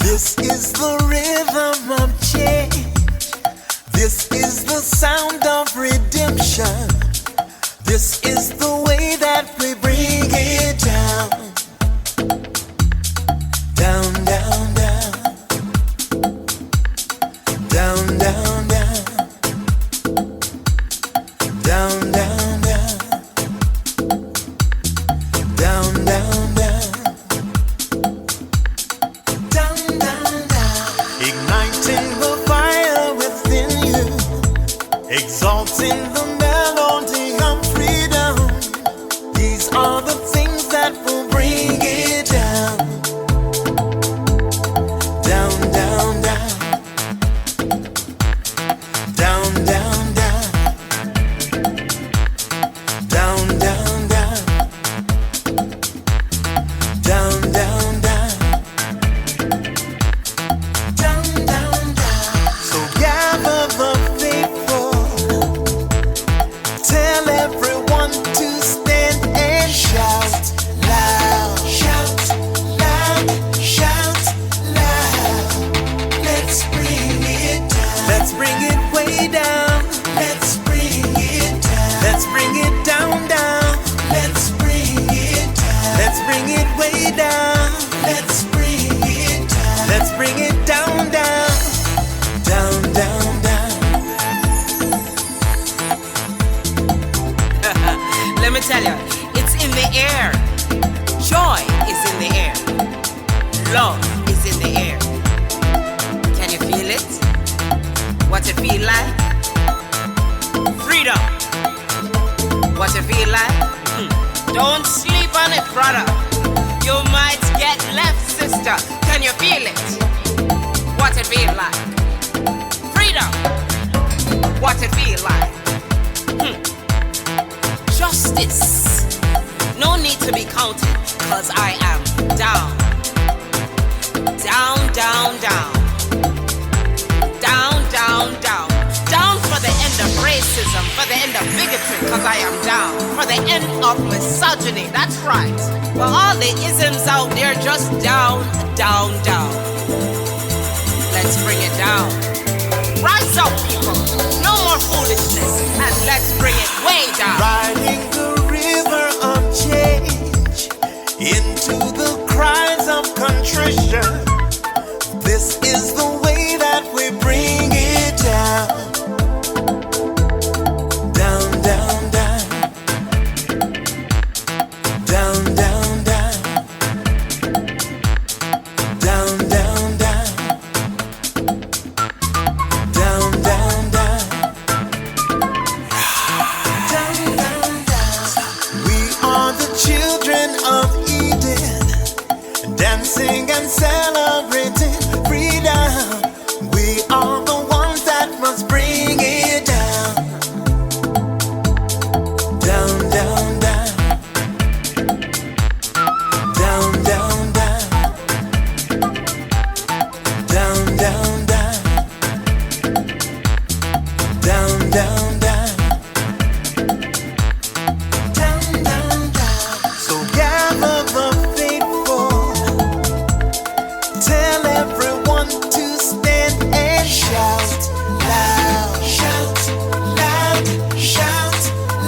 This is the rhythm of change. This is the sound of redemption. This is the way that we bring it down. Down, down, down. Down, down, down. Down, down, down. Down, down, down. Down, down, down. Igniting the fire within you. Exalting the melody of freedom. These are the things that will bring it down. Down, down, down. Down, down, down. Down, down, down. Down, down, down. Down, down, down. So gather the faithful. Tell everyone to stand and shout loud. Shout loud. Shout loud. Let's bring it down. Let's bring it way down. Let's bring it down. Let's bring it down, down. Let's bring it down. Let's bring it way down. Let's bring it down. Let's bring it down, down. Down, down, down. Let me tell you, it's in the air. Joy is in the air. Love is in the air. Can you feel it? What it feel like? Freedom. What it feel like? Don't sleep on it, brother. You might get left, sister. Can you feel it? What it feel like? Freedom. What it feel like? Justice. No need to be counted, cause I am down. Down, down, down. Down, down, down. Down for the end of racism, for the end of bigotry, cause I am down. For the end of misogyny, that's right. For all the isms out there, just down, down, down. Let's bring it down. Rise up, people. No more foolishness, and let's bring it way down. Riding the river of change into the cries of contrition. This is the way that we bring it down. Down, down, down. Down, down, down. Down, down, down. Down, down, down. Down, down, down. We are the children of Eden, dancing and celebrating freedom. We are the ones that must bring it down. Down, down, down. Down, down, down. Down, down, down. Down, down, down. Down, down, down. So gather the faithful. Tell everyone to stand and shout loud. Shout loud. Shout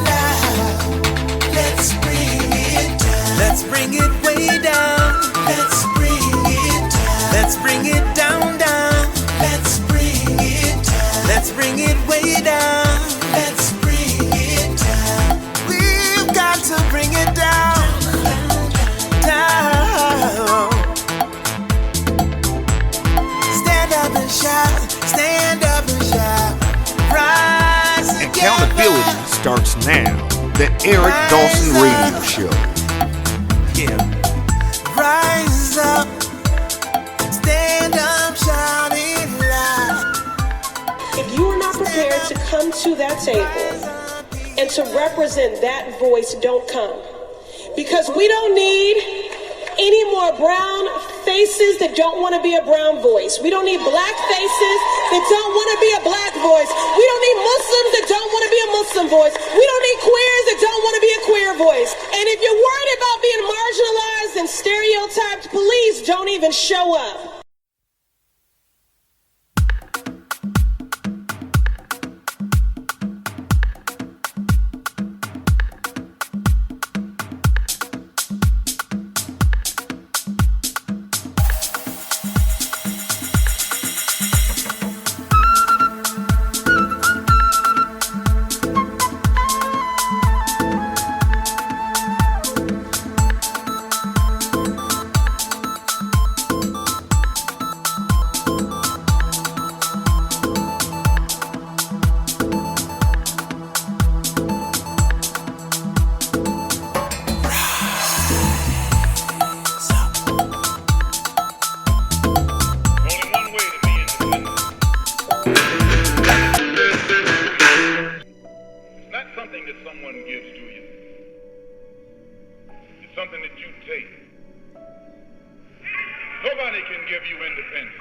loud. Let's bring it down. Let's bring it way down. Let's bring it down. Let's bring it down, down. Let's bring it down. Let's bring it way down. Let's bring it down. We've got to bring it down. Down. Stand up and shout. Stand up and shout. Rise together. Accountability starts now. The Eric Dawson Radio Show. Yeah. Rise up. Stand up, shout it loud. If you are not prepared to come to that table and to represent that voice, don't come. Because we don't need any more brown faces that don't want to be a brown voice. We don't need black faces that don't want to be a black voice. We don't need Muslims that don't want to be a Muslim voice. We don't need queers that don't want to be a queer voice. And if you're worried about being marginalized and stereotyped, please don't even show up. can give you independence.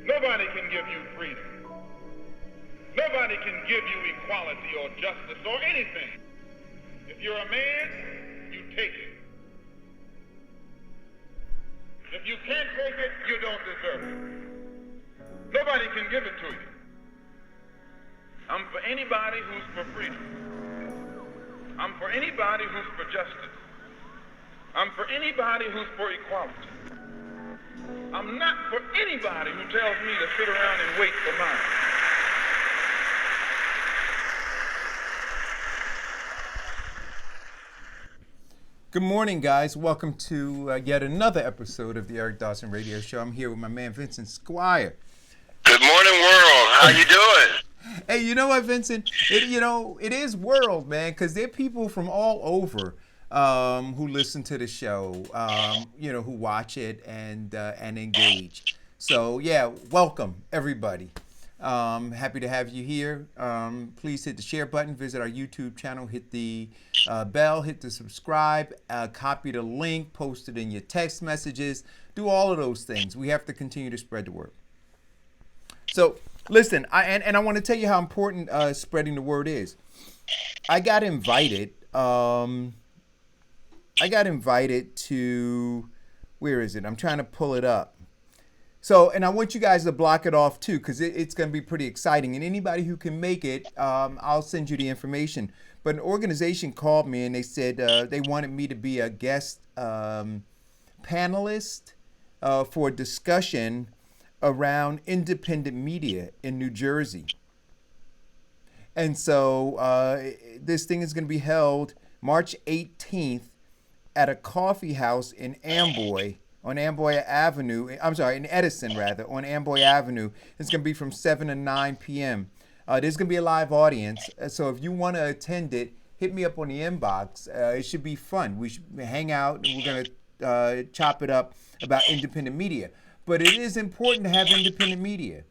Nobody can give you freedom. Nobody can give you equality or justice or anything. If you're a man, you take it. If you can't take it, you don't deserve it. Nobody can give it to you. I'm for anybody who's for freedom. I'm for anybody who's for justice. I'm for anybody who's for equality. I'm not for anybody who tells me to sit around and wait for mine. Good morning, guys. Welcome to yet another episode of the Eric Dawson Radio Show. I'm here with my man, Vincent Squire. Good morning, world. How you doing? Hey, you know what, Vincent? It is world, man, because there are people from all over who listen to the show, who watch it and engage. So, yeah, welcome, everybody. Happy to have you here. Please hit the share button, visit our YouTube channel, hit the bell, hit the subscribe, copy the link, post it in your text messages, do all of those things. We have to continue to spread the word. So listen, I want to tell you how important spreading the word is. I got invited to, where is it? I'm trying to pull it up. So, and I want you guys to block it off too, because it's going to be pretty exciting. And anybody who can make it, I'll send you the information. But an organization called me and they said they wanted me to be a guest panelist for a discussion around independent media in New Jersey. And so this thing is going to be held March 18th at a coffee house in Amboy. On Amboy Avenue, in Edison rather, on Amboy Avenue. It's going to be from 7 to 9 p.m. There's going to be a live audience, so if you want to attend it, hit me up on the inbox. It should be fun. We should hang out, and we're going to chop it up about independent media. But it is important to have independent media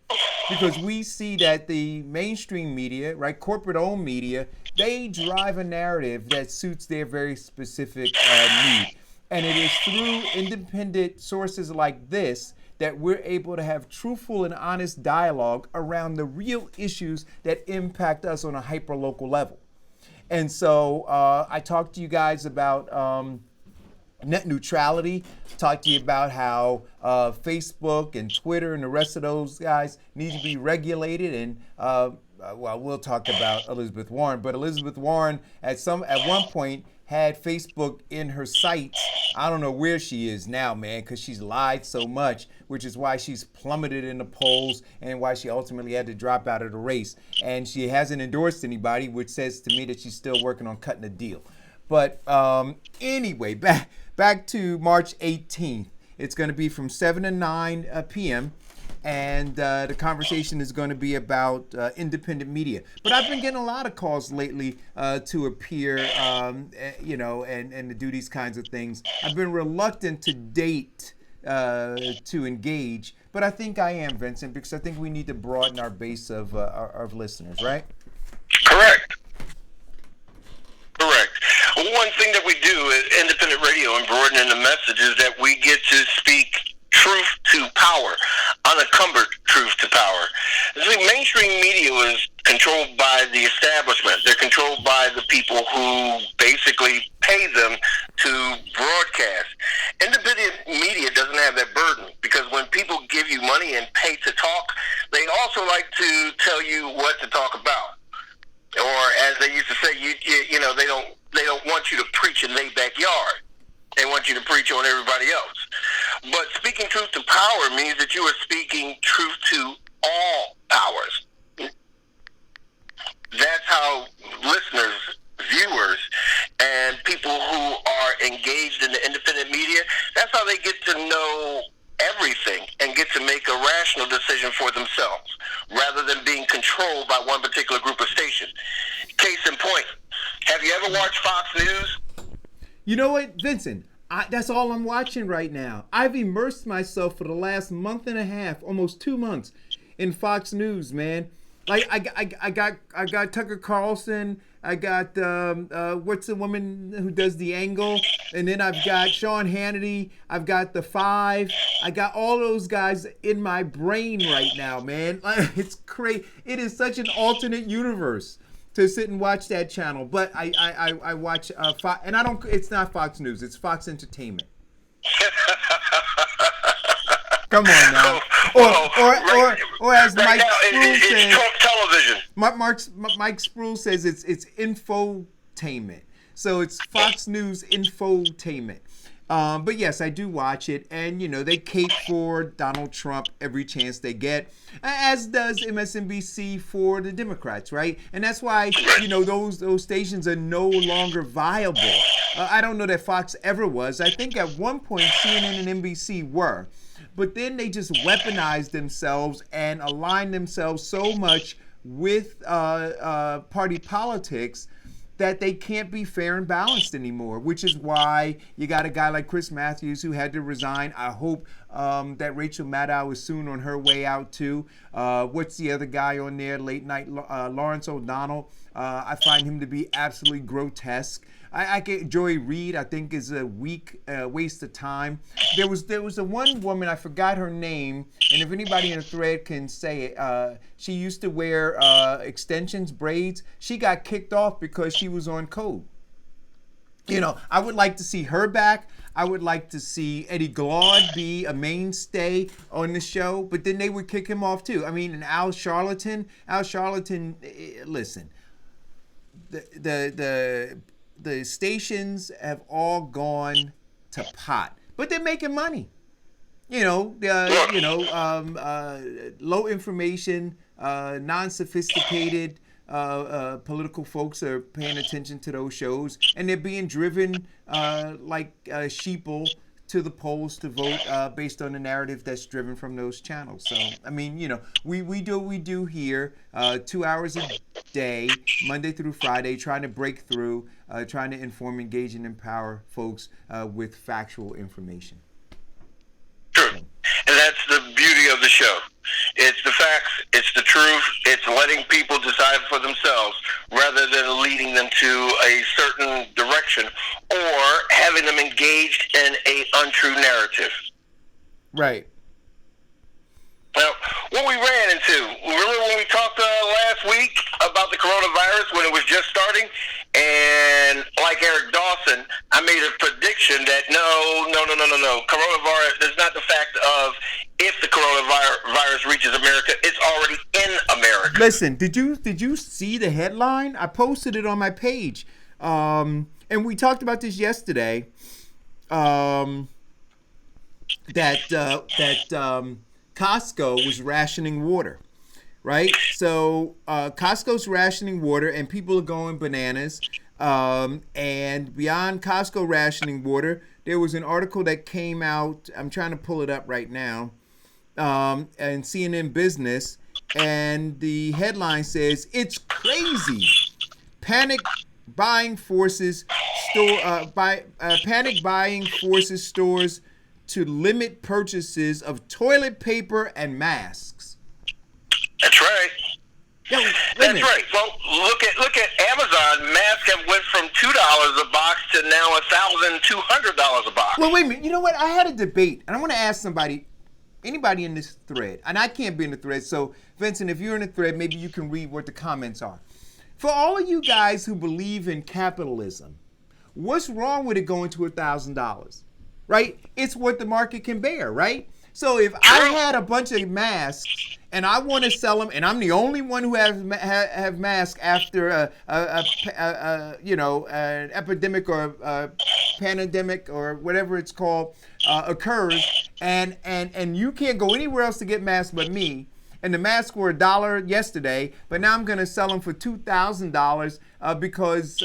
because we see that the mainstream media, right, corporate-owned media, they drive a narrative that suits their very specific need. And it is through independent sources like this that we're able to have truthful and honest dialogue around the real issues that impact us on a hyper-local level. And so I talked to you guys about net neutrality, talked to you about how Facebook and Twitter and the rest of those guys need to be regulated. And we'll talk about Elizabeth Warren, but Elizabeth Warren at one point had Facebook in her sights. I don't know where she is now, man, because she's lied so much, which is why she's plummeted in the polls and why she ultimately had to drop out of the race. And she hasn't endorsed anybody, which says to me that she's still working on cutting a deal. But anyway, back to March 18th. It's going to be from 7 to 9 p.m. And the conversation is going to be about independent media. But I've been getting a lot of calls lately to appear, and to do these kinds of things. I've been reluctant to date to engage, but I think I am, Vincent, because I think we need to broaden our base of listeners, right? Correct. One thing that we do at independent radio and broadening the message is that we get to speak truth to power, unencumbered truth to power. See, mainstream media was controlled by the establishment. They're controlled by the people who basically pay them to broadcast. Independent media doesn't have that burden because when people give you money and pay to talk, they also like to tell you what to talk about. Or as they used to say, they don't want you to preach in their backyard. They want you to preach on everybody else. But speaking truth to power means that you are speaking truth to all powers. That's how listeners, viewers, and people who are engaged in the independent media, that's how they get to know everything and get to make a rational decision for themselves rather than being controlled by one particular group of stations. Case in point, have you ever watched Fox News? You know what, Vincent? That's all I'm watching right now. I've immersed myself for the last month and a half, almost 2 months, in Fox News, man. Like I got Tucker Carlson I got what's the woman who does the angle, and then I've got Sean Hannity. I've got the Five. I got all those guys in my brain right now, man. It's crazy. It is such an alternate universe to sit and watch that channel. But I watch Fox, and I don't. It's not Fox News. It's Fox Entertainment. Come on now. Or as Mike Spruill says, television. Mike Spruill says it's infotainment. So it's Fox News infotainment. But yes, I do watch it, and they cape for Donald Trump every chance they get, as does MSNBC for the Democrats, right? And that's why those stations are no longer viable. I don't know that Fox ever was. I think at one point CNN and NBC were, but then they just weaponized themselves and aligned themselves so much with party politics that they can't be fair and balanced anymore, which is why you got a guy like Chris Matthews who had to resign. I hope that Rachel Maddow is soon on her way out too. What's the other guy on there, late night, Lawrence O'Donnell? I find him to be absolutely grotesque. I get Joy Reid, I think, is a weak waste of time. There was a one woman, I forgot her name, and if anybody in the thread can say it, she used to wear extensions, braids. She got kicked off because she was on code. I would like to see her back. I would like to see Eddie Glaude be a mainstay on the show, but then they would kick him off too. I mean, and Al Sharpton, listen, the stations have all gone to pot, but they're making money. Low information, non-sophisticated political folks are paying attention to those shows, and they're being driven like sheeple to the polls to vote based on the narrative that's driven from those channels. So, I mean, we do what we do here, 2 hours a day, Monday through Friday, trying to break through, trying to inform, engage, and empower folks with factual information. True. And that's the beauty of the show. It's the facts, it's the truth, it's letting people decide for themselves rather than leading them to a certain direction or having them engaged in an untrue narrative. Right. Now, what we ran into, remember when we talked last week about the coronavirus when it was just starting? And like Eric Dawson, I made a prediction that no. Coronavirus is not the fact of if the coronavirus reaches America, it's already in America. Listen, did you see the headline? I posted it on my page. And we talked about this yesterday. That Costco was rationing water, right? So Costco's rationing water, and people are going bananas. And beyond Costco rationing water, there was an article that came out. I'm trying to pull it up right now, and CNN Business, and the headline says, "It's crazy. Panic buying forces stores to limit purchases of toilet paper and masks." That's right. Yo, That's right. Well, look at Amazon. Masks have went from $2 a box to now $1,200 a box. Well, wait a minute. You know what? I had a debate, and I want to ask anybody in this thread, and I can't be in the thread. So, Vincent, if you're in the thread, maybe you can read what the comments are. For all of you guys who believe in capitalism, what's wrong with it going to $1,000? Right? It's what the market can bear, right? So if I had a bunch of masks and I want to sell them, and I'm the only one who have masks after an epidemic or a pandemic or whatever it's called occurs, and you can't go anywhere else to get masks but me. And the masks were $1 yesterday, but now I'm going to sell them for $2,000 because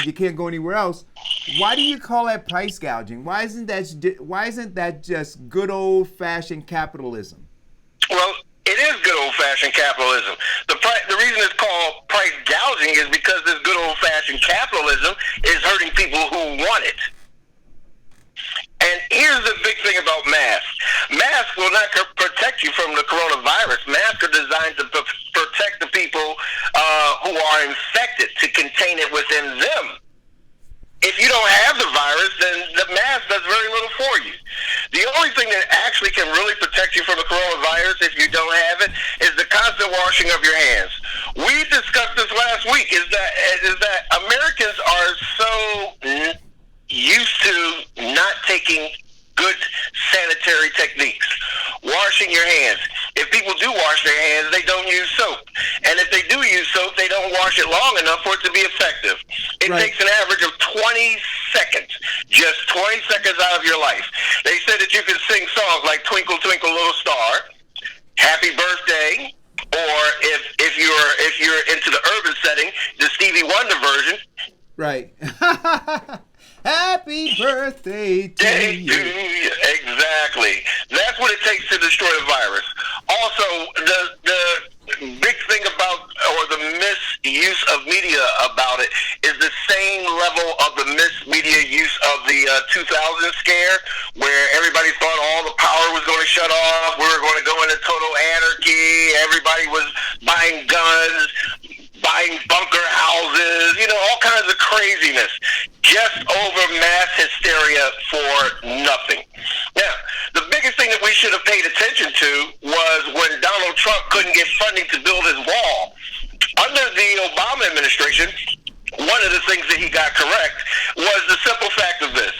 you can't go anywhere else. Why do you call that price gouging? Why isn't that just good old-fashioned capitalism? Well, it is good old-fashioned capitalism. The reason it's called price gouging is because this good old-fashioned capitalism is hurting people who want it. And here's the big thing about masks. Masks will not protect you from the coronavirus. Masks are designed to protect the people who are are infected to contain it within them. If you don't have the virus, then the mask does very little for you. The only thing that actually can really protect you from the coronavirus, if you don't have it, is the constant washing of your hands. We discussed this last week. Is that Americans are so used to not taking good sanitary techniques. Washing your hands. If people do wash their hands, they don't use soap. And if they do use soap, they don't wash it long enough for it to be effective. It takes an average of 20 seconds, just 20 seconds out of your life. They said that you can sing songs like Twinkle, Twinkle, Little Star, Happy Birthday, or if you're into the urban setting, the Stevie Wonder version. Right. Happy birthday to you. Exactly. That's what it takes to destroy the virus. Also, the big thing about, or the misuse of media about it, is the same level of the mismedia use of the 2000 scare, where everybody thought all the power was going to shut off, we were going to go into total anarchy, everybody was buying guns, buying bunker houses, all kinds of craziness, just over mass hysteria for nothing. Now, the biggest thing that we should have paid attention to was when Donald Trump couldn't get funding to build his wall. Under the Obama administration, one of the things that he got correct was the simple fact of this.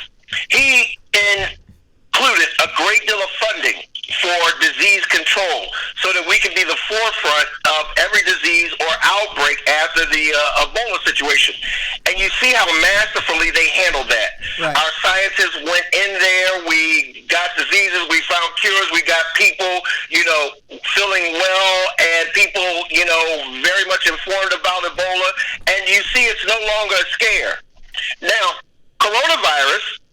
He included a great deal of funding for disease control so that we can be the forefront of every disease or outbreak after the Ebola situation. And you see how masterfully they handled that. Right. Our scientists went in there, we got diseases, we found cures, we got people, feeling well, and people, very much informed about Ebola. And you see it's no longer a scare. Now, coronavirus,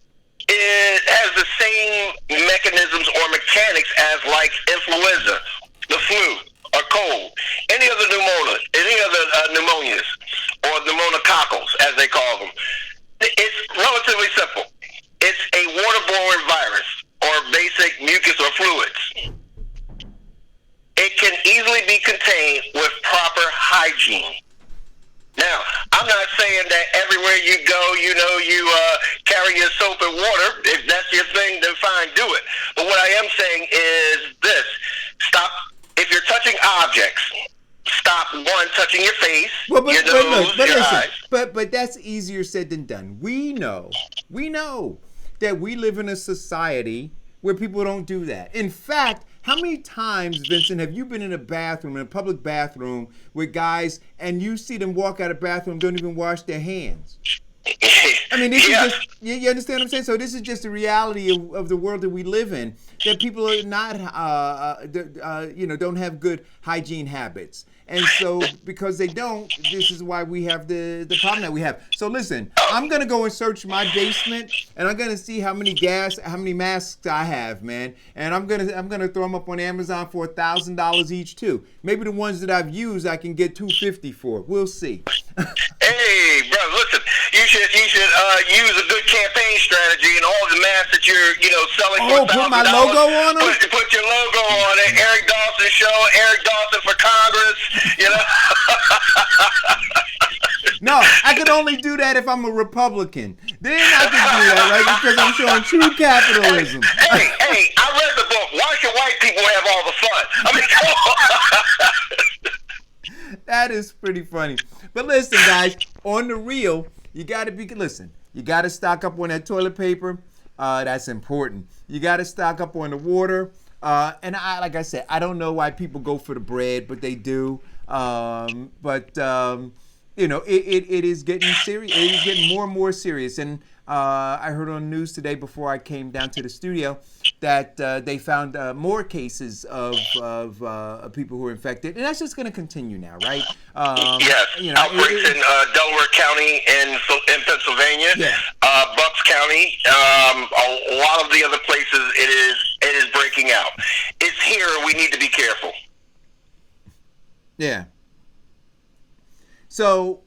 it has the same mechanisms or mechanics as like influenza, the flu, or cold, any other pneumonias, or pneumococcals, as they call them. It's relatively simple. It's a waterborne virus, or basic mucus or fluids. It can easily be contained with proper hygiene. Now, I'm not saying that everywhere you go, you carry your soap and water. If that's your thing, then fine, do it. But what I am saying is this. Stop. If you're touching objects, stop, one, touching your face, your nose, your eyes. But that's easier said than done. We know that we live in a society where people don't do that. In fact, how many times, Vincent, have you been in a public bathroom with guys, and you see them walk out of the bathroom, don't even wash their hands? I mean, this is just, you understand what I'm saying? So this is just the reality of the world that we live in, that people are not, don't have good hygiene habits. And so because they don't, this is why we have the problem that we have. So listen, I'm going to go and search my basement, and I'm going to see how many masks I have, man. And I'm going to throw them up on Amazon for $1,000 each too. Maybe the ones that I've used I can get $250 for. We'll see. Hey, brother, listen, you should use a good campaign strategy, and all the masks that you're selling for $1,000. Put my logo on them? Put your logo on it. Eric Dawson Show, Eric Dawson for Congress. No, I could only do that if I'm a Republican. Then I can do that, right? Because I'm showing true capitalism. Hey, I read the book. Why should white people have all the fun? I mean, come on. That is pretty funny. But listen, guys, on the real, you got to stock up on that toilet paper. That's important. You got to stock up on the water. And like I said, I don't know why people go for the bread, but they do. It is getting serious. It is getting more and more serious. And I heard on the news today before I came down to the studio that they found more cases of people who are infected, and that's just going to continue now, right? Yes. Outbreaks in Delaware County in Pennsylvania, Bucks County, a lot of the other places. It is breaking out. It's here. We need to be careful. Yeah. So,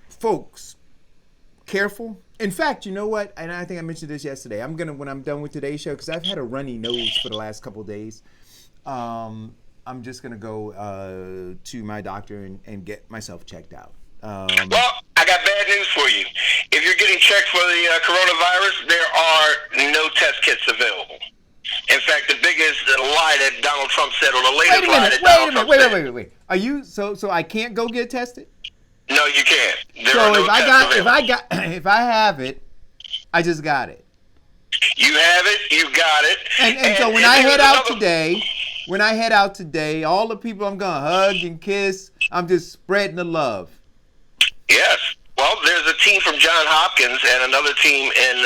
folks, careful. In fact, you know what? And I think I mentioned this yesterday. When I'm done with today's show, because I've had a runny nose for the last couple of days. I'm just gonna go to my doctor and get myself checked out. Well, I got bad news for you. If you're getting checked for the coronavirus, there are no test kits available. In fact, the biggest lie that Donald Trump said, or the latest lie that Donald Trump said. Wait. Are you so I can't go get tested? No, you can't. So if I have it, I just got it. You have it, you got it. And so when I head out today, all the people I'm gonna hug and kiss, I'm just spreading the love. Yes. Well, there's a team from Johns Hopkins and another team in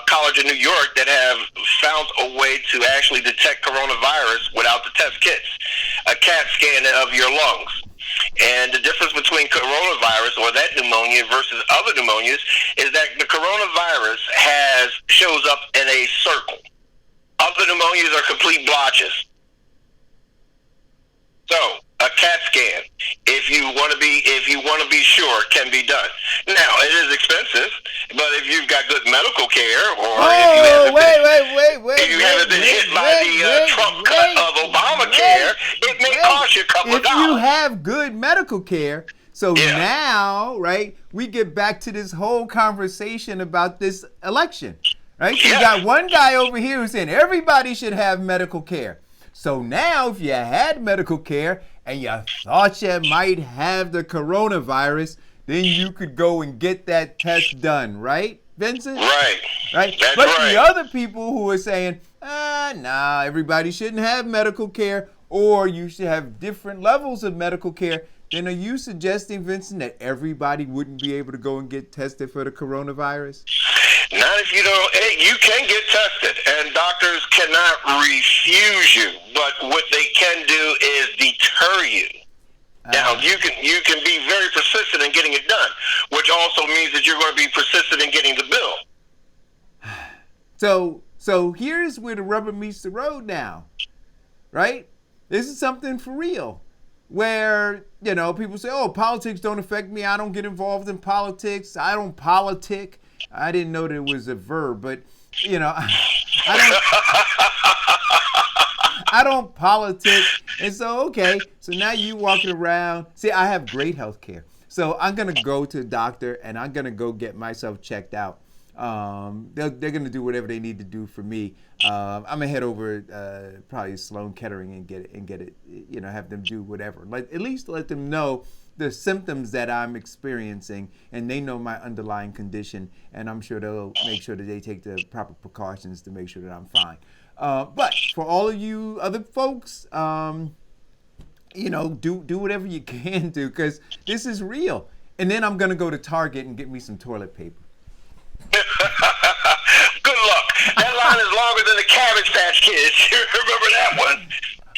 College of New York that have found a way to actually detect coronavirus without the test kits. A CAT scan of your lungs. And the difference between coronavirus or that pneumonia versus other pneumonias is that the coronavirus shows up in a circle. Other pneumonias are complete blotches. So a CAT scan, if you want to be sure, can be done. Now it is expensive, but if you've got good medical care, or if you haven't been hit by the Trump cut of Obamacare, it may cost you a couple of dollars. If you have good medical care, so now, right, we get back to this whole conversation about this election, right? So you got one guy over here who's saying everybody should have medical care. So now, if you had medical care and you thought you might have the coronavirus, then you could go and get that test done, right, Vincent? Right. Right. That's but right. The other people who are saying, nah, everybody shouldn't have medical care, or you should have different levels of medical care, then are you suggesting, Vincent, that everybody wouldn't be able to go and get tested for the coronavirus? Not if you don't. You can get tested, and doctors cannot refuse you. But what they can do is deter you. Now you can be very persistent in getting it done, which also means that you're going to be persistent in getting the bill. So here's where the rubber meets the road now, right? This is something for real, where people say, "Oh, politics don't affect me. I don't get involved in politics. I don't politic." I didn't know that it was a verb, but I don't politic. And so, okay, so now you walking around. See, I have great health care. So I'm going to go to the doctor and I'm going to go get myself checked out. They're going to do whatever they need to do for me. I'm going to head over probably Sloan Kettering and get it, have them do whatever. At least let them know the symptoms that I'm experiencing, and they know my underlying condition, and I'm sure they'll make sure that they take the proper precautions to make sure that I'm fine. But for all of you other folks, do whatever you can do, because this is real. And then I'm going to go to Target and get me some toilet paper. Good luck. That line is longer than the Cabbage Patch Kids. You remember that one?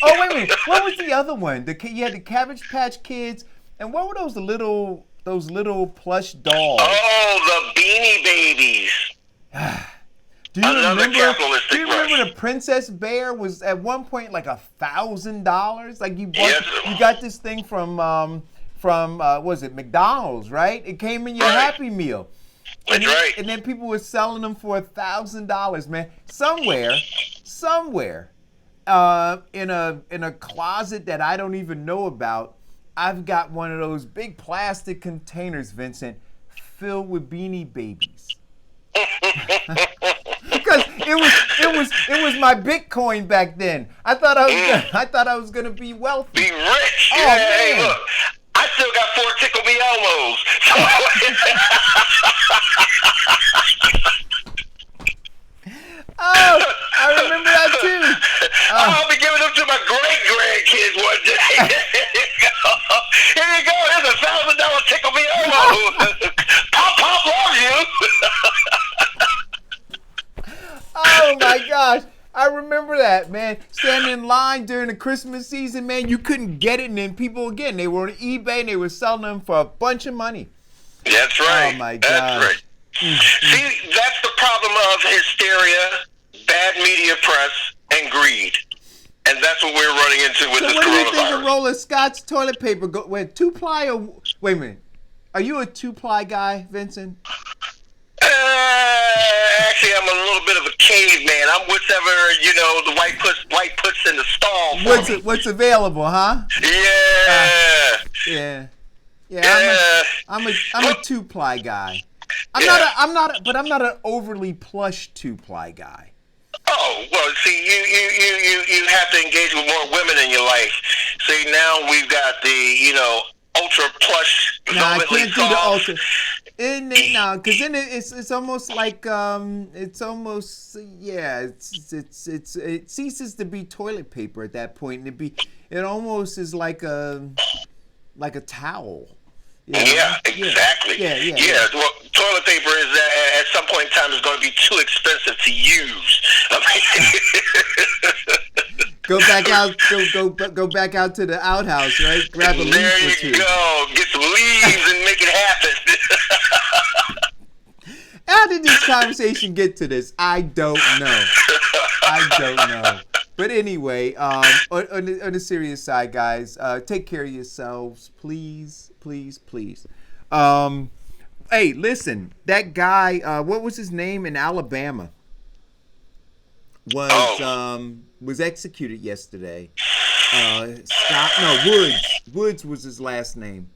Oh, wait a minute. What was the other one? You had the Cabbage Patch Kids, and what were those little plush dolls? Oh, the Beanie Babies. Do you remember the Princess Bear was at one point like $1,000? Like you got this thing from was it McDonald's, right? It came in your Happy Meal. That's right. And then people were selling them for $1,000, man. Somewhere, in a closet that I don't even know about, I've got one of those big plastic containers, Vincent, filled with Beanie Babies. Because it was my Bitcoin back then. I thought I was gonna be wealthy. Be rich. Oh, yeah, man. Hey, look, I still got 4 Tickle Me Elmos. Oh, I remember that too. I'll be giving them to my great grandkids one day. Here you go. Here's $1,000 Tickle Me Elmo. Pop loves you. Oh my gosh. I remember that, man. Standing in line during the Christmas season, man, you couldn't get it. And then people, again, they were on eBay and they were selling them for a bunch of money. That's right. Oh my God. That's right. See, that's the problem of hysteria, bad media press, and greed. And that's what we're running into with this coronavirus. So what do you think a roll of Scott's toilet paper, two-ply or, wait a minute, are you a two-ply guy, Vincent? Actually, I'm a little bit of a caveman. I'm whatever, the white puts in the stall for me. What's available, huh? Yeah. Yeah. Yeah. I'm a 2-ply guy. I'm not an overly plush 2-ply guy. Oh, well, see, you have to engage with more women in your life. See, now we've got the, ultra plush. No, I can't do the ultra. No, because then it's almost like it ceases to be toilet paper at that point, and it almost is like a towel. You know? Yeah, exactly. Yeah. Well, toilet paper is at some point in time is going to be too expensive to use. Go back out to the outhouse, right? Grab a leaf or two. There you go. Get some leaves and make it happen. How did this conversation get to this? I don't know. But anyway, on the serious side, guys, take care of yourselves, please. Hey, listen, that guy, what was his name in Alabama? Was executed yesterday. Woods was his last name.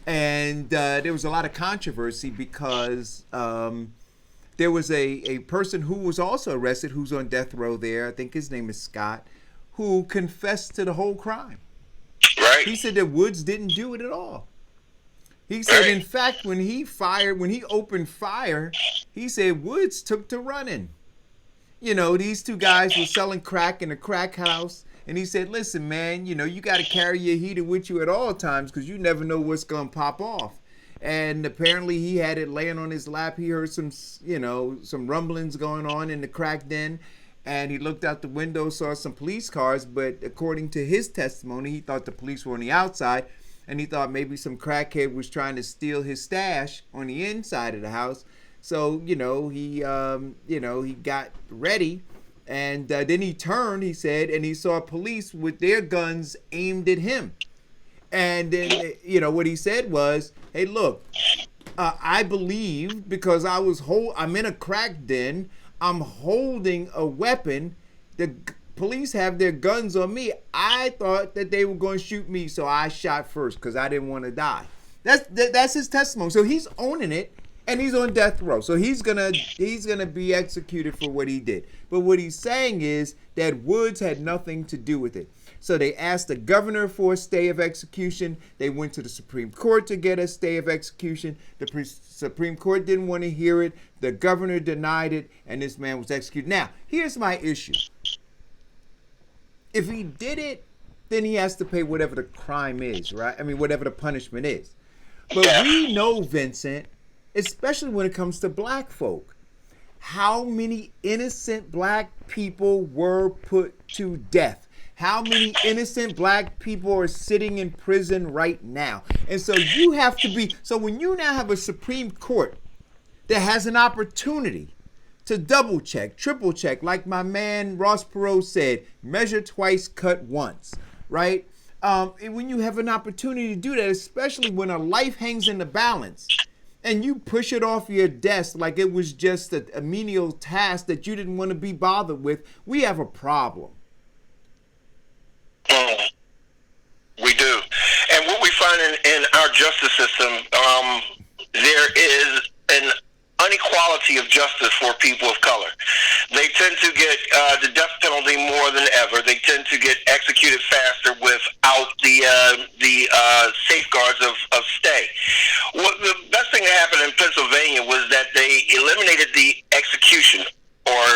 And there was a lot of controversy because there was a person who was also arrested who's on death row there. I think his name is Scott, who confessed to the whole crime. Right. He said that Woods didn't do it at all. He said, in fact, when he opened fire, he said Woods took to running. These two guys were selling crack in a crack house. And he said, listen, man, you got to carry your heater with you at all times because you never know what's going to pop off. And apparently he had it laying on his lap. He heard some rumblings going on in the crack den. And he looked out the window, saw some police cars. But according to his testimony, he thought the police were on the outside. And he thought maybe some crackhead was trying to steal his stash on the inside of the house. So, he got ready. And then he turned, he said, and he saw police with their guns aimed at him. And then, what he said was, hey, look, I believe because I'm in a crack den, I'm holding a weapon. The police have their guns on me. I thought that they were going to shoot me, so I shot first because I didn't want to die. That's his testimony. So he's owning it. And he's on death row, so he's gonna be executed for what he did. But what he's saying is that Woods had nothing to do with it. So they asked the governor for a stay of execution. They went to the Supreme Court to get a stay of execution. The Supreme Court didn't want to hear it. The governor denied it, and this man was executed. Now, here's my issue. If he did it, then he has to pay whatever the crime is, right? I mean, whatever the punishment is. But we know, Vincent, especially when it comes to black folk, how many innocent black people were put to death. How many innocent black people are sitting in prison right now. And so you have to be, so when you now have a Supreme Court that has an opportunity to double check, triple check, like my man Ross Perot said, measure twice, cut once, right? And when you have an opportunity to do that, especially when a life hangs in the balance, and you push it off your desk like it was just a menial task that you didn't want to be bothered with, we have a problem. We do. And what we find in our justice system, there is an inequality of justice for people of color. They tend to get the death penalty more than ever. They tend to get executed faster without the safeguards of stay. What the best thing that happened in Pennsylvania was that they eliminated the execution or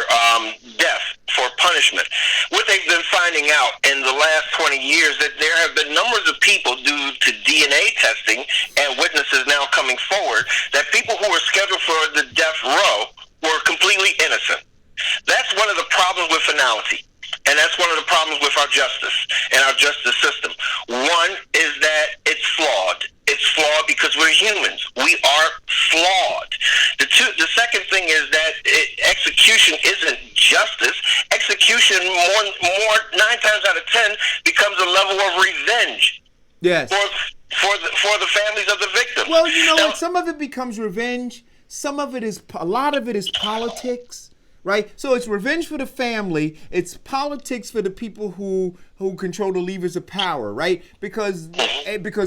death for punishment. What they've been finding out in the last 20 years that there have been numbers of people due to DNA testing and witnesses now coming forward that people who were scheduled for the death row were completely innocent. That's one of the problems with finality. And that's one of the problems with our justice and our justice system. One is that it's flawed. It's flawed because we're humans. We are flawed. The second thing is that execution isn't justice. Execution, more 9 times out of 10, becomes a level of revenge. Yes. For the families of the victims. Well, what? Some of it becomes revenge. some of it is, a lot of it is politics, right? So it's revenge for the family. It's politics for the people who control the levers of power, right? Because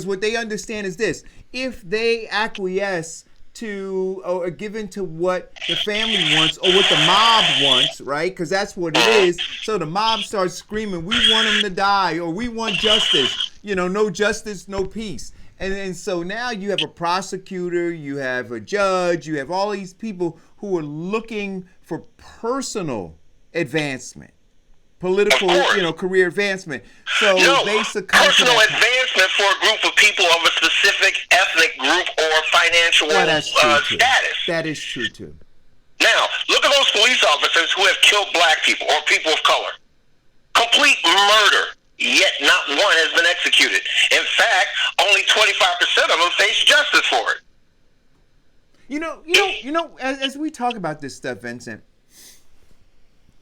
what they understand is this: if they acquiesce to or give in to what the family wants or what the mob wants, right? Because that's what it is. So the mob starts screaming, "We want him to die," or "We want justice." You know, no justice, no peace. And so now you have a prosecutor, you have a judge, you have all these people who are looking for personal advancement, political, career advancement. So they succumb to personal that. advancement for a group of people of a specific ethnic group or financial status. That is true too. Now, look at those police officers who have killed black people or people of color. Complete murder. Yet not one has been executed. In fact, only 25% of them face justice for it. As we talk about this stuff, Vincent,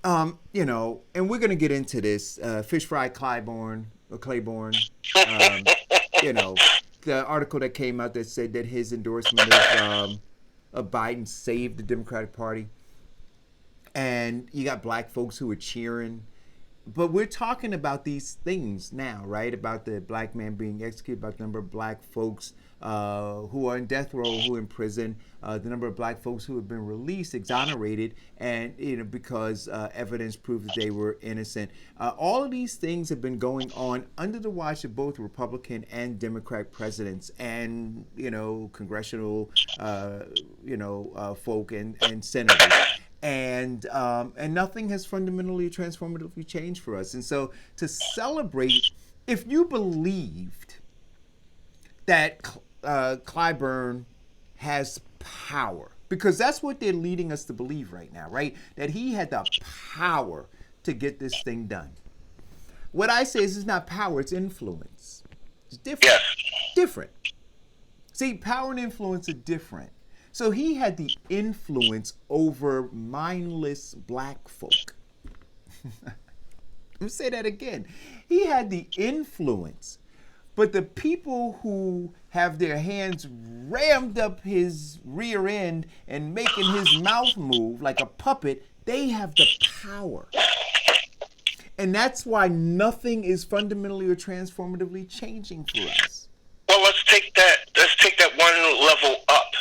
and we're gonna get into this. Fish Fry Claiborne, the article that came out that said that his endorsement of Biden saved the Democratic Party, and you got black folks who are cheering. But we're talking about these things now, right? About the black man being executed, about the number of black folks who are in death row, who are in prison, the number of black folks who have been released, exonerated, and because evidence proved that they were innocent. All of these things have been going on under the watch of both Republican and Democratic presidents, and congressional folk and senators. And nothing has fundamentally transformatively changed for us. And so to celebrate, if you believed that Clyburn has power, because that's what they're leading us to believe right now, right? That he had the power to get this thing done. What I say is it's not power, it's influence. It's different. Yes. Different. See, power and influence are different. So he had the influence over mindless black folk. Let me say that again. He had the influence, but the people who have their hands rammed up his rear end and making his mouth move like a puppet, they have the power. And that's why nothing is fundamentally or transformatively changing for us. Well, let's take that one level up.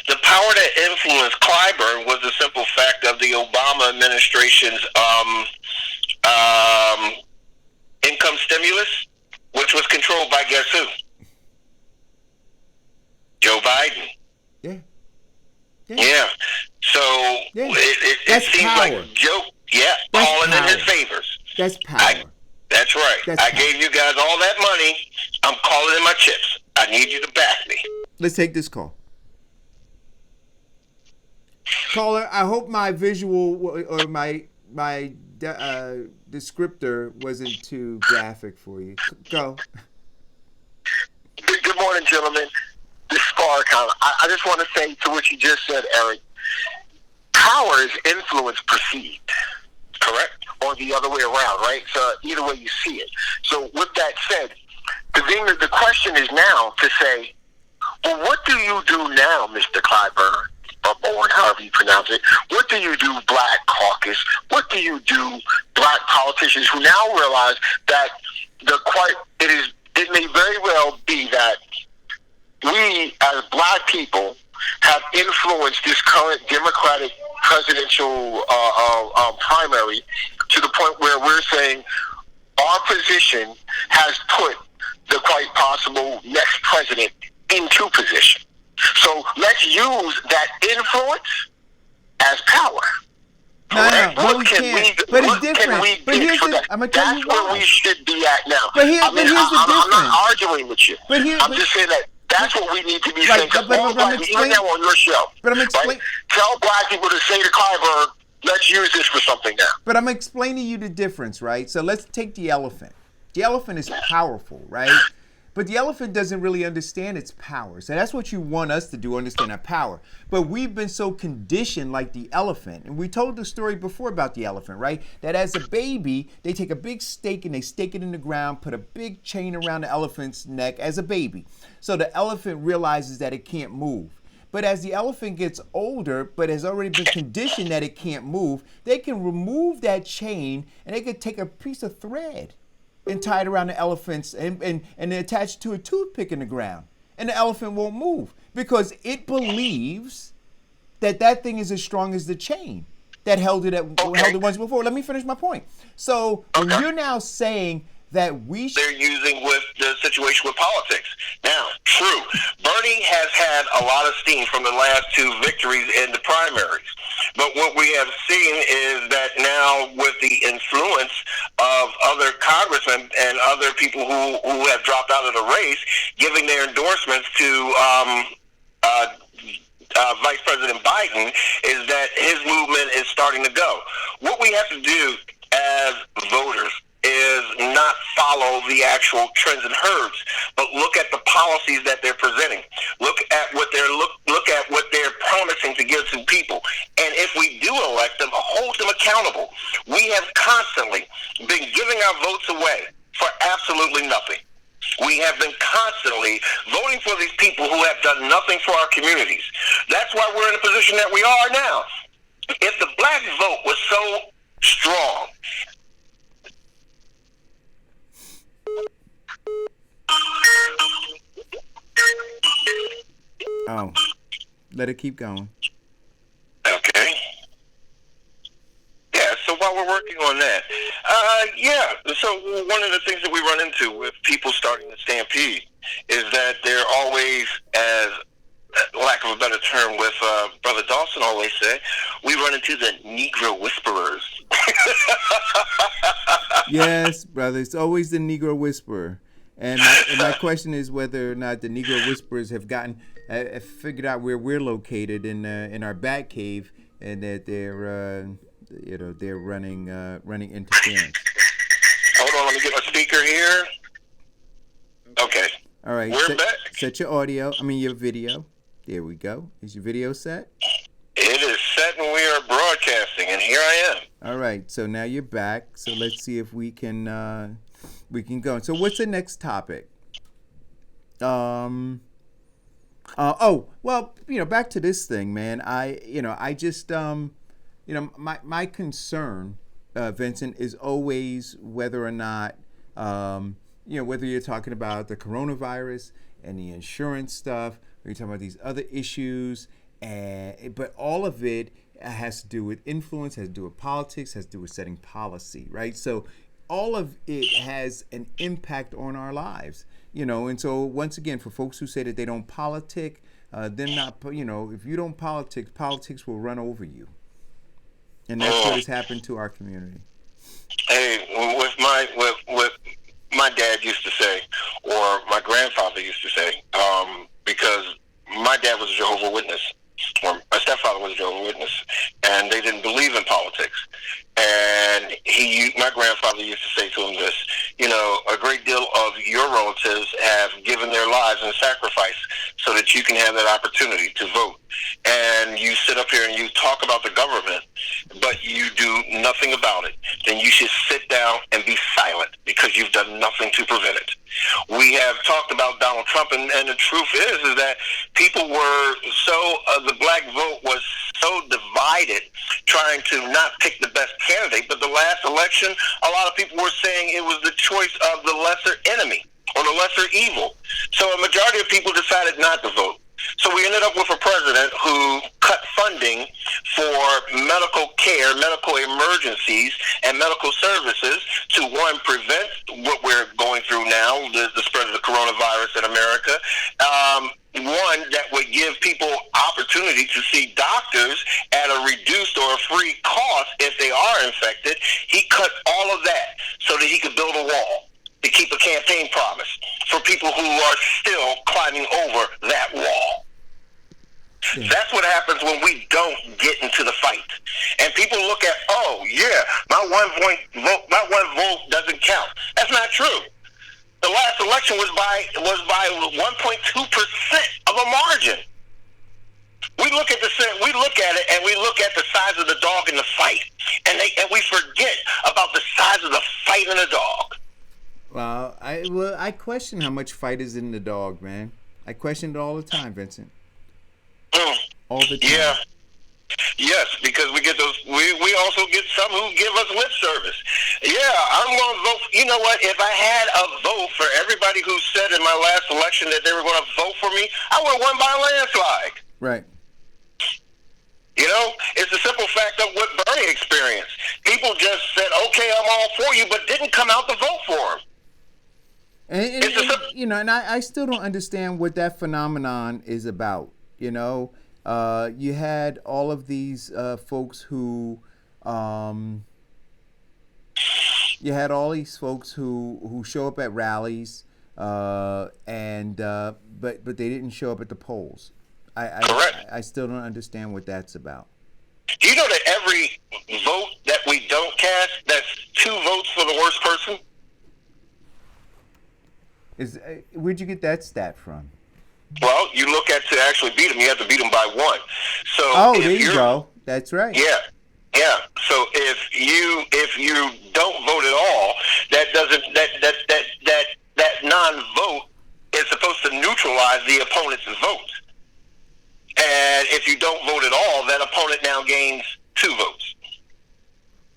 The power to influence Clyburn was the simple fact of the Obama administration's income stimulus, which was controlled by guess who? Joe Biden. Yeah. So it seems power. like Joe, falling in his favors. That's power. That's right. I gave you guys all that money. I'm calling in my chips. I need you to back me. Let's take this call. Caller, I hope my visual or my descriptor wasn't too graphic for you. Go. Good morning, gentlemen. This is Farrakhan. I just want to say to what you just said, Eric. Power is influence perceived, correct? Or the other way around, right? So either way you see it. So with that said, the question is now to say, well, what do you do now, Mr. Clyburn, or Bowen, however you pronounce it? What do you do, Black Caucus? What do you do, Black politicians who now realize that it may very well be that we as Black people have influenced this current Democratic presidential primary to the point where we're saying our position has put the quite possible next president into position. So let's use that influence as power. No, we can't. But it's different. But here's the, I'm gonna tell you why. That's where we should be at now. But here's the difference. I'm not arguing with you. I'm just saying that that's what we need to be saying. Even now on your show. But I'm explaining. Right? Tell Black people to say to Clyburn, let's use this for something now. But I'm explaining to you the difference, right? So let's take the elephant. The elephant is powerful, right? But the elephant doesn't really understand its power. So that's what you want us to do, understand our power. But we've been so conditioned like the elephant. And we told the story before about the elephant, right? That as a baby, they take a big stake and they stake it in the ground, put a big chain around the elephant's neck as a baby. So the elephant realizes that it can't move. But as the elephant gets older, but has already been conditioned that it can't move, they can remove that chain and they could take a piece of thread and tie it around the elephant's and attach it to a toothpick in the ground. And the elephant won't move because it believes that that thing is as strong as the chain that held it once before. Let me finish my point. So when you're now saying that they're using with the situation with politics. Now, true, Bernie has had a lot of steam from the last two victories in the primaries. But what we have seen is that now with the influence of other congressmen and other people who have dropped out of the race, giving their endorsements to Vice President Biden, is that his movement is starting to go. What we have to do as voters is not follow the actual trends and herds, but look at the policies that they're presenting. Look at what they're promising to give to people. And if we do elect them, hold them accountable. We have constantly been giving our votes away for absolutely nothing. We have been constantly voting for these people who have done nothing for our communities. That's why we're in the position that we are now. If the black vote was so strong, oh, let it keep going. Okay. Yeah, so while we're working on that, so one of the things that we run into with people starting to stampede is that they're always, as lack of a better term with Brother Dawson always say, we run into the Negro whisperers. Yes, brother, it's always the Negro whisperer. And my question is whether or not the Negro whisperers have figured out where we're located in our bat cave, and that they're running interference. Hold on, let me get my speaker here. Okay. All right. We're back. Set your video. There we go. Is your video set? It is set and we are broadcasting, and here I am. All right. So now you're back. So let's see if we can go. So what's the next topic? Back to this thing, man. My concern, Vincent, is always whether or not, whether you're talking about the coronavirus and the insurance stuff, or you're talking about these other issues, but all of it has to do with influence, has to do with politics, has to do with setting policy, right? So all of it has an impact on our lives, and so once again, for folks who say that they don't politic, then not, if you don't politics will run over you. And that's what has happened to our community. Hey, with my dad used to say, or my grandfather used to say, because my dad was a Jehovah's Witness, or my stepfather was a Jehovah's Witness, and they didn't believe in politics. And my grandfather used to say to him this, a great deal of your relatives have given their lives in sacrifice so that you can have that opportunity to vote. And you sit up here and you talk about the government, but you do nothing about it. Then you should sit down and be silent because you've done nothing to prevent it. We have talked about Donald Trump, and the truth is that people were the black vote was so divided, trying to not pick the best candidate. But the last election, a lot of people were saying it was the choice of the lesser enemy or the lesser evil. So a majority of people decided not to vote. So we ended up with a president who cut funding for medical care, medical emergencies, and medical services to, one, prevent what we're going through now, the spread of the coronavirus in America. One, that would give people opportunity to see doctors at a reduced or a free cost if they are infected. He cut all of that so that he could build a wall to keep a campaign promise for people who are still climbing over that wall. Yeah. That's what happens when we don't get into the fight. And people look at, my one vote doesn't count. That's not true. The last election was by 1.2% of a margin. We look at it and we look at the size of the dog in the fight, and we forget about the size of the fight in the dog. Well, I question how much fight is in the dog, man. I question it all the time, Vincent. all the time. Yeah. Yes, because we get those. We also get some who give us lip service. Yeah, I'm going to vote. You know what? If I had a vote for everybody who said in my last election that they were going to vote for me, I would have won by a landslide. Right. You know, it's the simple fact of what Bernie experienced. People just said, "Okay, I'm all for you," but didn't come out to vote for him. And you know, and I still don't understand what that phenomenon is about. You know, you had all of these folks who, show up at rallies, and but they didn't show up at the polls. Correct. I still don't understand what that's about. Do you know that every vote that we don't cast, that's 2 votes for the worst person? Where'd you get that stat from? Well, you look at to actually beat them, you have to beat them by 1. So There you go. That's right. Yeah. So if you don't vote at all, that non-vote is supposed to neutralize the opponent's vote. And if you don't vote at all, that opponent now gains 2 votes.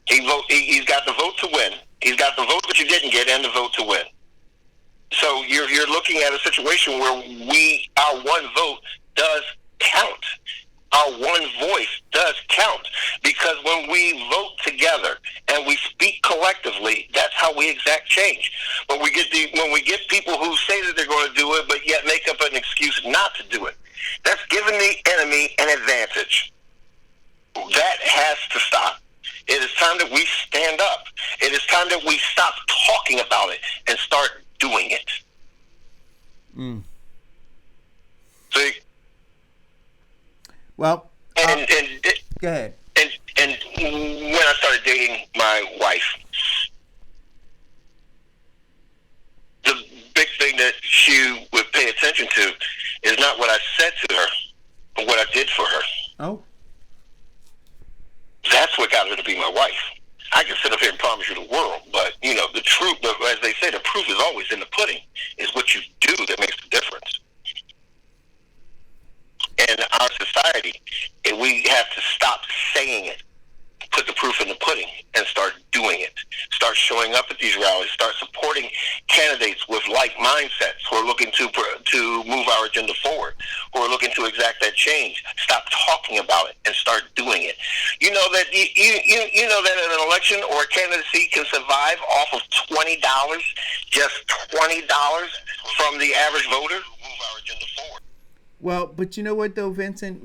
He's got the vote to win. He's got the vote that you didn't get and the vote to win. So you're looking at a situation where our 1 vote does count. Our 1 voice does count, because when we vote together and we speak collectively, that's how we exact change. But when we get people who say that they're going to do it, but yet make up an excuse not to do it, that's giving the enemy an advantage. That has to stop. It is time that we stand up. It is time that we stop talking about it and start doing it. See? Well, and go ahead. And when I started dating my wife, the big thing that she would pay attention to is not what I said to her, but what I did for her. Oh. That's what got her to be my wife. I can sit up here and promise you the world, but, you know, the truth, as they say, the proof is always in the pudding, is what you do that makes the difference. In our society, we have to stop saying it, put the proof in the pudding, and start doing it. Start showing up at these rallies. Start supporting candidates with like mindsets who are looking to move our agenda forward, who are looking to exact that change. Stop talking about it and start doing it. You know that you know that an election or a candidacy can survive off of $20, just $20 from the average voter. Move our agenda forward. Well, but you know what though, Vincent?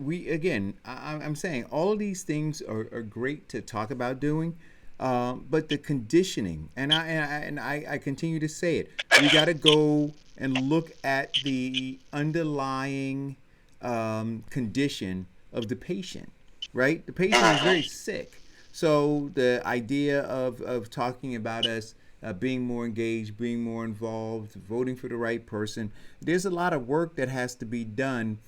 I'm saying all of these things are great to talk about doing, but the conditioning, and I continue to say it, we got to go and look at the underlying condition of the patient, right? The patient is very sick, so the idea of talking about us being more engaged, being more involved, voting for the right person. There's a lot of work that has to be done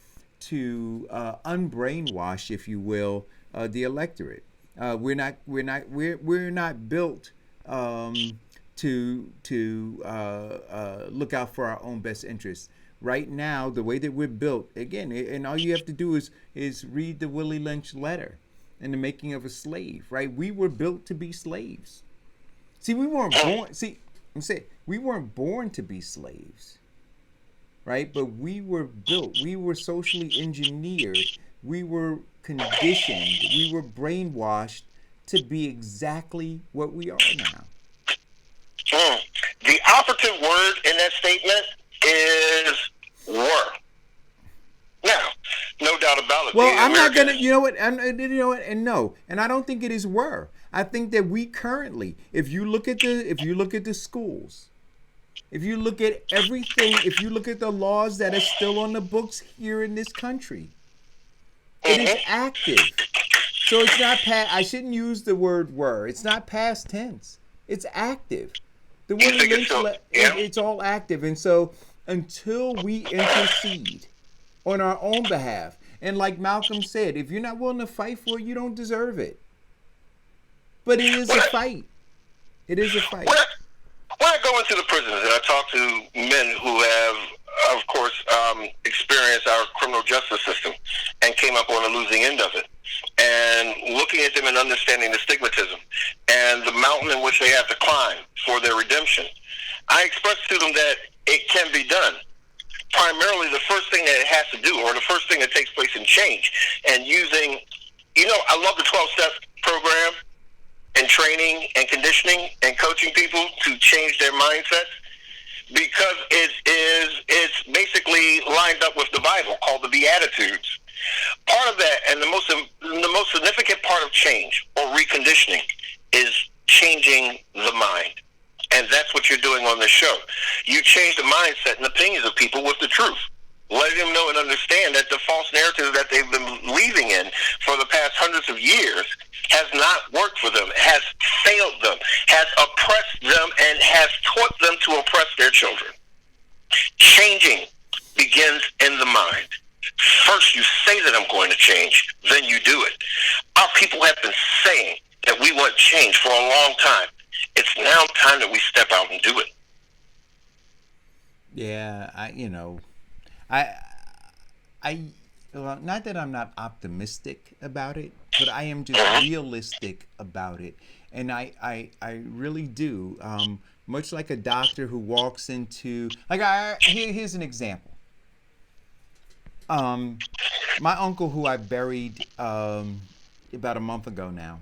to unbrainwash, if you will, the electorate. We're not built to look out for our own best interests. Right now, the way that we're built, again, and all you have to do is read the Willie Lynch letter and the making of a slave. Right? We were built to be slaves. See, we weren't born. See, I'm saying we weren't born to be slaves, right? But we were built. We were socially engineered. We were conditioned. We were brainwashed to be exactly what we are now. The operative word in that statement is were. Now, no doubt about it. Well, I'm not gonna. You know what? And no, and I don't think it is were. I think that we currently, if you look at the schools, if you look at everything, if you look at the laws that are still on the books here in this country, it is active. So it's not I shouldn't use the word were. It's not past tense. It's active. The Willie Lynch, it's all active. And so until we intercede on our own behalf, and like Malcolm said, if you're not willing to fight for it, you don't deserve it. But it is a fight. It is a fight. When I go into the prisons and I talk to men who have of course, experienced our criminal justice system and came up on the losing end of it. And looking at them and understanding the stigmatism and the mountain in which they have to climb for their redemption, I expressed to them that it can be done. Primarily, the first thing that it has to do, or the first thing that takes place in change, and using, I love the 12-step program and training and conditioning and coaching people to change their mindsets, because it's basically lined up with the Bible, called the Beatitudes. Part of that, and the most significant part of change or reconditioning, is changing the mind. And that's what you're doing on this show. You change the mindset and opinions of people with the truth, letting them know and understand that the false narrative that they've been believing in for the past hundreds of years has not worked for them, has failed them, has oppressed them, and has taught them to oppress their children. Changing begins in the mind. First, you say that I'm going to change, then you do it. Our people have been saying that we want change for a long time. It's now time that we step out and do it. Yeah, well, not that I'm not optimistic about it, but I am just realistic about it. And I really do. Much like a doctor who walks into, here's an example. My uncle, who I buried about a month ago now,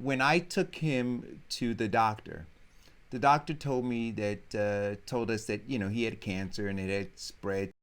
when I took him to the doctor told us that he had cancer and it had spread